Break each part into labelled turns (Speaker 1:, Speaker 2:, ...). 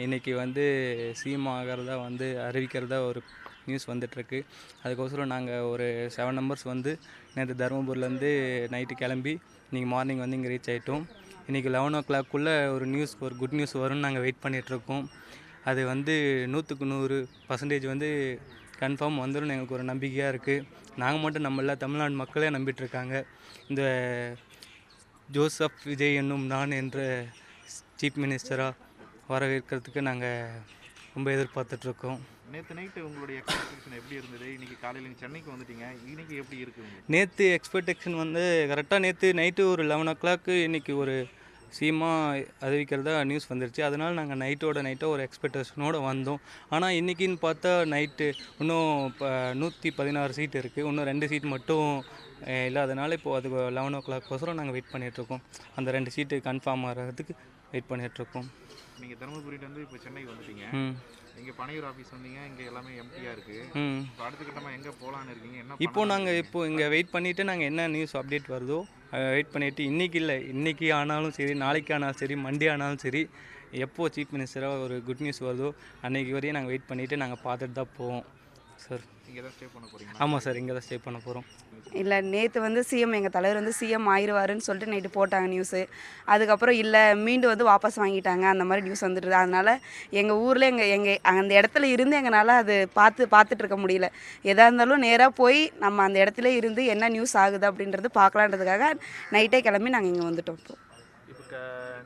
Speaker 1: இன்றைக்கி வந்து சிஎம் ஆகிறதா வந்து அறிவிக்கிறதா ஒரு நியூஸ் வந்துட்டுருக்கு. அதுக்கோசரம் நாங்கள் ஒரு 7 நம்பர்ஸ் வந்து நேற்று தருமபுரிலேருந்து நைட்டு கிளம்பி இன்றைக்கி மார்னிங் வந்து இங்கே ரீச் ஆகிட்டோம். இன்றைக்கி 11 o'clock ஒரு குட் நியூஸ் வரும்னு நாங்கள் வெயிட் பண்ணிகிட்ருக்கோம். அது வந்து 100க்கு 100% வந்து கன்ஃபார்ம் வந்துடும் எங்களுக்கு ஒரு நம்பிக்கையாக இருக்குது. நாங்கள் மட்டும் நம்மள தமிழ்நாடு மக்களே நம்பிட்டுருக்காங்க. இந்த ஜோசப் விஜய் என்னும் நான் என்ற சீஃப் மினிஸ்டராக வரவேற்கிறதுக்கு நாங்கள் ரொம்ப எதிர்பார்த்துட்ருக்கோம்.
Speaker 2: நேற்று நைட்டு உங்களுடைய எக்ஸ்பெக்டேஷன் எப்படி இருந்தது? இன்றைக்கி காலையில் நீங்கள் சென்னைக்கு வந்துட்டீங்க, இன்றைக்கி எப்படி இருக்குது?
Speaker 1: நேற்று எக்ஸ்பெக்டேஷன் வந்து கரெக்டாக நேற்று நைட்டு ஒரு 11 o'clock இன்றைக்கி ஒரு சீமாக அறிவிக்கிறதா நியூஸ் வந்துருச்சு. அதனால் நாங்கள் நைட்டாக ஒரு எக்ஸ்பெக்டேஷனோடு வந்தோம். ஆனால் இன்றைக்கின்னு பார்த்தா நைட்டு இன்னும் இப்போ 116 சீட் இருக்குது. இன்னும் 2 சீட் மட்டும் இல்லாதனால இப்போது அது 11 o'clock நாங்கள் வெயிட் பண்ணிகிட்ருக்கோம். அந்த 2 சீட்டு கன்ஃபார்ம் ஆகிறதுக்கு வெயிட் பண்ணிகிட்ருக்கோம்.
Speaker 2: நீங்கள் தருமபுரியிலேருந்து இப்போ சென்னை வந்துட்டீங்க. இங்கே பனையூர் ஆஃபீஸ் வந்தீங்க, இங்கே எல்லாமே எம்டியாக இருக்குது. இப்போ அடுத்த கட்டமாக எங்கே போகலான்னு இருக்கீங்க? என்ன
Speaker 1: நாங்கள் இங்கே வெயிட் பண்ணிவிட்டு நாங்கள் என்ன நியூஸ் அப்டேட் வருதோ வெயிட் பண்ணிவிட்டு இன்றைக்கி ஆனாலும் சரி, நாளைக்கு ஆனாலும் சரி, மண்டே ஆனாலும் சரி, எப்போது சீஃப் மினிஸ்டராக ஒரு குட் நியூஸ் வருதோ அன்றைக்கி வரையும் நாங்கள் வெயிட் பண்ணிவிட்டு நாங்கள் பார்த்துட்டு தான் போவோம் சார்.
Speaker 2: இங்கே தான் ஸ்டே பண்ண போகிறீங்க?
Speaker 1: ஆமாம் சார், இங்கே தான் ஸ்டே பண்ண போகிறோம்.
Speaker 3: இல்லை, நேற்று வந்து சிஎம் எங்கள் தலைவர் வந்து சிஎம் ஆயிடுவாருன்னு சொல்லிட்டு நைட்டு போட்டாங்க நியூஸு. அதுக்கப்புறம் இல்லை மீண்டும் வந்து வாபஸ் வாங்கிட்டாங்க, அந்த மாதிரி நியூஸ் வந்துடுது. அதனால் எங்கள் ஊரில் எங்கள் அந்த இடத்துல இருந்து எங்களால் அது பார்த்துட்டு இருக்க முடியல. எதாக இருந்தாலும் நேராக போய் நம்ம அந்த இடத்துல இருந்து என்ன நியூஸ் ஆகுது அப்படின்றது பார்க்கலான்றதுக்காக நைட்டே கிளம்பி நாங்கள் இங்கே வந்துட்டோம்.
Speaker 2: இப்போ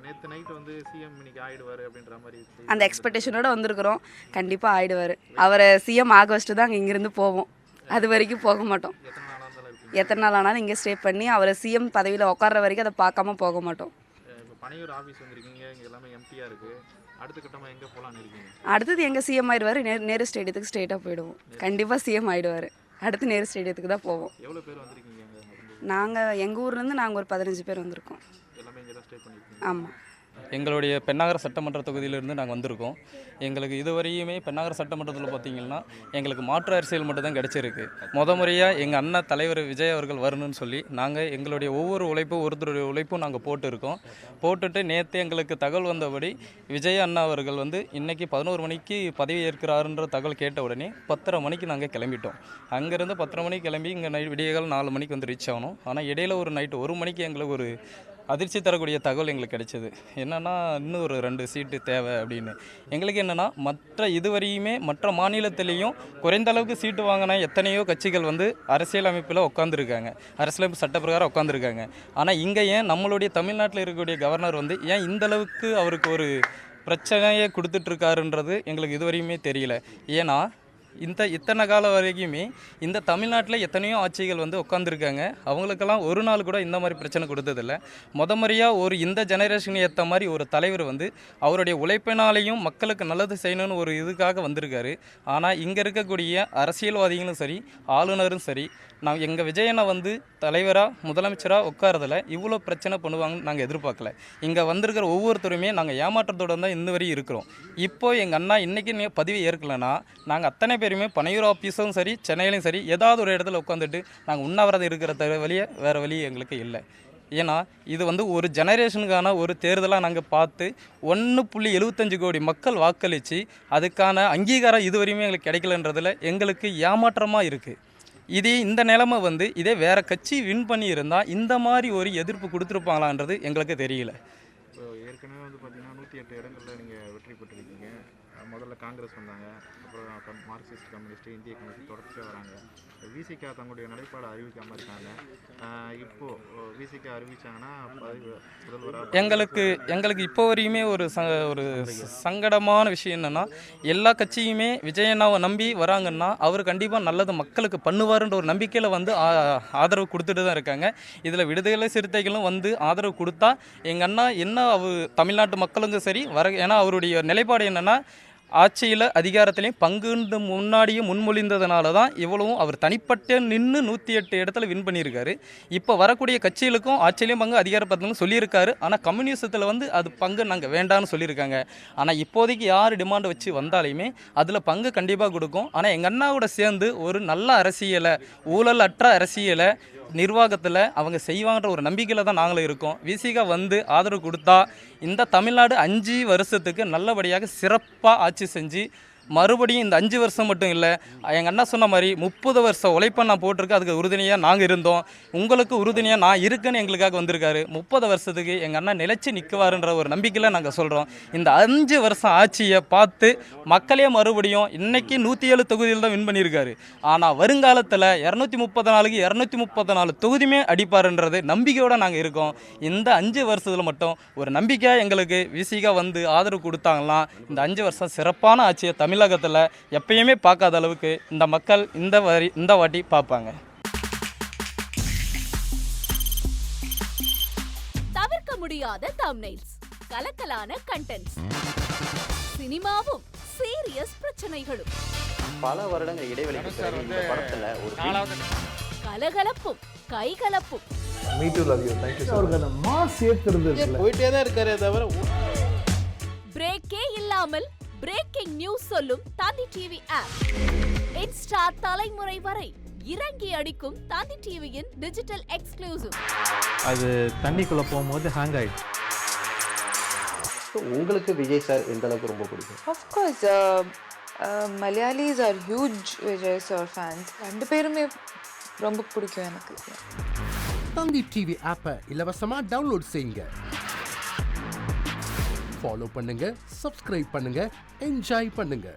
Speaker 2: நேற்று நைட்டு வந்து சிஎம் இன்னைக்கு ஆயிடுவார் அப்படின்ற மாதிரி
Speaker 3: அந்த எக்ஸ்பெக்டேஷனோடு வந்திருக்கிறோம். கண்டிப்பாக ஆயிடுவார். அவரை சிஎம் ஆக வச்சுட்டு தான் அங்கே இங்கேருந்து போவோம். அது வரைக்கும் போக மாட்டோம். எத்தனை நாள் ஆனாலும் இங்கே ஸ்டே பண்ணி அவரை சிஎம் பதவியில் உட்கார்ற வரைக்கும் அதை பார்க்காம போக மாட்டோம்.
Speaker 2: இப்போ பனையூர் ஆஃபீஸ் வந்திருக்கீங்க, இங்கே எல்லாமே எம்டியாக இருக்குது. அடுத்த கட்டமாக எங்கே போகலான்னு இருக்கீங்க?
Speaker 3: அடுத்தது எங்கே சிஎம் ஆயிடுவார், நேரு ஸ்டேடியத்துக்கு ஸ்ட்ரெயிட்டாக போயிடுவோம். கண்டிப்பாக சிஎம் ஆயிடுவார். அடுத்து நேரு ஸ்டேடியத்துக்கு தான் போவோம்.
Speaker 2: எவ்வளோ பேர் வந்திருக்கீங்க?
Speaker 3: நாங்கள் எங்கள் ஊர்லேருந்து நாங்கள் ஒரு 15 பேர் வந்திருக்கோம்.
Speaker 2: எல்லாமே இங்கே தான் ஸ்டே பண்ணியிருக்கீங்க?
Speaker 3: ஆமாம்.
Speaker 4: எங்களுடைய பெண்ணாகர சட்டமன்ற தொகுதியிலிருந்து நாங்கள் வந்திருக்கோம். எங்களுக்கு இதுவரையுமே பெண்ணாகர சட்டமன்றத்தில் பார்த்திங்கன்னா எங்களுக்கு மாற்று அரசியல் மட்டும் தான் கிடச்சிருக்கு. முறையாக எங்கள் அண்ணன் தலைவர் விஜய் அவர்கள் வரணும்னு சொல்லி நாங்கள் எங்களுடைய ஒவ்வொரு உழைப்பும் ஒருத்தருடைய உழைப்பும் நாங்கள் போட்டுட்டு நேற்று எங்களுக்கு தகவல் வந்தபடி விஜய் அண்ணா அவர்கள் வந்து இன்றைக்கி 11 மணிக்கு பதவி ஏற்கிறாருன்ற தகவல் கேட்ட உடனே 10:30 மணிக்கு நாங்கள் கிளம்பிட்டோம். அங்கேருந்து 10:30 மணிக்கு கிளம்பி இங்கே விடியகால் 4 மணிக்கு வந்து ரீச் ஆகணும். ஆனால் இடையில ஒரு நைட்டு 1 மணிக்கு எங்களுக்கு ஒரு அதிர்ச்சி தரக்கூடிய தகவல் எங்களுக்கு கிடைச்சது. என்னென்னா இன்னும் ஒரு 2 சீட்டு தேவை அப்படின்னு. எங்களுக்கு என்னென்னா மற்ற மாநிலத்திலையும் குறைந்த அளவுக்கு சீட்டு வாங்கின எத்தனையோ கட்சிகள் வந்து அரசியல் அமைப்பில் உட்காந்துருக்காங்க, அரசியலமைப்பு சட்ட பிரகாரம் உட்காந்துருக்காங்க. ஆனால் இங்கே ஏன் நம்மளுடைய தமிழ்நாட்டில் இருக்கக்கூடிய கவர்னர் வந்து ஏன் இந்தளவுக்கு அவருக்கு ஒரு பிரச்சனையை கொடுத்துட்ருக்காருன்றது எங்களுக்கு இதுவரையுமே தெரியல. ஏன்னா இத்தனை காலம் வரைக்குமே இந்த தமிழ்நாட்டில் எத்தனையோ ஆட்சிகள் வந்து உட்காந்துருக்காங்க. அவங்களுக்கெல்லாம் ஒரு நாள் கூட இந்த மாதிரி பிரச்சனை கொடுத்ததில்ல. முறையாக ஒரு இந்த ஜெனரேஷன் ஏற்ற மாதிரி ஒரு தலைவர் வந்து அவருடைய உழைப்பினாலையும் மக்களுக்கு நல்லது செய்யணும்னு ஒரு இதுக்காக வந்திருக்காரு. ஆனால் இங்கே இருக்கக்கூடிய அரசியல்வாதிகளும் சரி, ஆளுநரும் சரி, எங்கள் விஜயனை வந்து தலைவராக முதலமைச்சராக உட்காரதில் இவ்வளோ பிரச்சனை பண்ணுவாங்கன்னு நாங்கள் எதிர்பார்க்கல. இங்கே வந்திருக்கிற ஒவ்வொருத்தருமே நாங்கள் ஏமாற்றத்தோடு தான் இன்ன வரையும் இருக்கிறோம். இப்போது எங்கள் அண்ணா இன்றைக்கி பதவி ஏற்கலைன்னா நாங்கள் அத்தனை பேருமே பனையூர் ஆஃபீஸும் சரி, சென்னையிலையும் சரி, ஏதாவது ஒரு இடத்துல உட்காந்துட்டு நாங்கள் உண்ணாவிரதம் இருக்கிற வேறு வழி எங்களுக்கு இல்லை. ஏன்னா இது வந்து ஒரு ஜெனரேஷனுக்கான ஒரு தேர்தலாக நாங்கள் பார்த்து 1.75 கோடி மக்கள் வாக்களித்து அதுக்கான அங்கீகாரம் இதுவரையுமே எங்களுக்கு கிடைக்கலன்றதில் எங்களுக்கு ஏமாற்றமாக இருக்குது. இந்த நிலைமை வந்து இதே வேறு கட்சி வின் பண்ணியிருந்தால் இந்த மாதிரி ஒரு எதிர்ப்பு கொடுத்துருப்பாங்களான்றது எங்களுக்கு தெரியல.
Speaker 2: இப்போ ஏற்கனவே வந்து பார்த்திங்கன்னா 108 இடங்களில் நீங்கள் வெற்றி பெற்றிருக்கீங்க. முதல்ல காங்கிரஸ் வந்தாங்க, அப்புறம் மார்க்சிஸ்ட் கம்யூனிஸ்ட், இந்திய கம்யூனிஸ்ட் தொடர்ச்சியாக வராங்க. விசிகா தங்களுடைய நிலைப்பாடு அறிவிக்காமல் இருக்காங்க. இப்போது விசிகா அறிவித்தாங்கன்னா
Speaker 4: எங்களுக்கு இப்போ வரையுமே ஒரு சங்கடமான விஷயம் என்னென்னா, எல்லா கட்சியுமே விஜயண்ணாவை நம்பி வராங்கன்னா அவர் கண்டிப்பாக நல்லது மக்களுக்கு பண்ணுவாருன்ற ஒரு நம்பிக்கையில் வந்து ஆதரவு கொடுத்துட்டு தான் இருக்காங்க. இதில் விடுதலை சிறுத்தைகளும் வந்து ஆதரவு கொடுத்தா எங்கள் அண்ணா என்ன தமிழ்நாட்டு மக்களுக்கும் சரி ஏன்னா அவருடைய நிலைப்பாடு என்னென்னா ஆட்சியில் அதிகாரத்திலையும் பங்குண்டு முன்னாடியும் முன்மொழிந்ததுனால தான் இவ்வளவும் அவர் தனிப்பட்ட நின்று 108 இடத்துல வின் பண்ணியிருக்காரு. இப்போ வரக்கூடிய கட்சிகளுக்கும் ஆட்சியிலையும் பங்கு அதிகாரப்பத்திலும் சொல்லியிருக்காரு. ஆனால் கம்யூனிசத்தில் வந்து அது பங்கு நாங்கள் வேண்டான்னு சொல்லியிருக்காங்க. ஆனால் இப்போதைக்கு யார் டிமாண்ட் வச்சு வந்தாலுமே அதில் பங்கு கண்டிப்பாக கொடுக்கும். ஆனால் எங்கள் அண்ணாவோட சேர்ந்து ஒரு நல்ல அரசியலை, ஊழல் அற்ற அரசியலை நிர்வாகத்தில் அவங்க செய்வாங்கன்ற ஒரு நம்பிக்கையில் தான் நாங்களும் இருக்கோம். விசிகா வந்து ஆதரவு கொடுத்தா இந்த தமிழ்நாடு 5 வருஷத்துக்கு நல்லபடியாக சிறப்பாக ஆட்சி செஞ்சு மறுபடியும் இந்த 5 வருஷம் மட்டும் இல்லை, எங்கள் அண்ணா சொன்ன மாதிரி 30 வருஷம் உழைப்பை நான் போட்டிருக்கேன். அதுக்கு உறுதுணையாக நாங்கள் இருந்தோம். உங்களுக்கு உறுதுணையாக நான் இருக்கேன்னு எங்களுக்காக வந்திருக்காரு. 30 வருஷத்துக்கு எங்கள் அண்ணா நிலைச்சி நிற்குவாருன்ற ஒரு நம்பிக்கையில் நாங்கள் சொல்கிறோம். இந்த 5 வருஷம் ஆட்சியை பார்த்து மக்களே மறுபடியும் இன்னைக்கு 107 தொகுதியில் தான் வின் பண்ணியிருக்காரு. ஆனால் வருங்காலத்தில் 234க்கு 234 தொகுதியுமே அடிப்பாருன்றது நம்பிக்கையோடு நாங்கள் இருக்கோம். இந்த 5 வருஷத்தில் மட்டும் ஒரு நம்பிக்கையாக எங்களுக்கு விசிகா வந்து ஆதரவு கொடுத்தாங்கன்னா இந்த 5 வருஷம் சிறப்பான ஆட்சியை தமிழகத்தில் எப்பயுமே பார்க்காத அளவுக்கு இந்த மக்கள் இந்த வாட்டி பார்ப்பாங்க.
Speaker 5: தவிர்க்க முடியாத தம்ப்நெயில்ஸ், கலக்கலான கண்டென்ட்ஸ், சினிமாவும் சீரியஸ் பிரச்சனைகளும்,
Speaker 6: பல வருடங்கள் இடைவெளிக்கு பிறகு இந்த படத்துல ஒரு
Speaker 5: கலகலப்பும் கைகலப்பும்,
Speaker 7: போயிட்டே தான் இருக்காரே தவிர
Speaker 5: பிரேக்கே இல்லாமல் பிரேக்கிங் நியூஸ் சொல்லும் தந்தி டிவி ஆப். இன்ஸ்டா தலைமுறை வரை இறங்கி அடிக்கும் தந்தி டிவியின் டிஜிட்டல் எக்ஸ்க்ளூசிவ்.
Speaker 7: அது தண்ணிக்குள்ள போகும்போது ஹேங் ஆயிடுச்சு.
Speaker 6: உங்களுக்கு விஜய் சார் எந்த அளவுக்கு ரொம்ப பிடிக்கும்?
Speaker 8: Of course, Malayalis are huge Vijay sir fans. ரெண்டு பேருமே ரொம்ப பிடிக்கும் எனக்கு.
Speaker 9: தந்தி டிவி ஆப்பை இலவசமா டவுன்லோட் செய்யுங்க. ஃபாலோ பண்ணுங்க, சப்ஸ்கிரைப் பண்ணுங்க, என்ஜாய் பண்ணுங்க.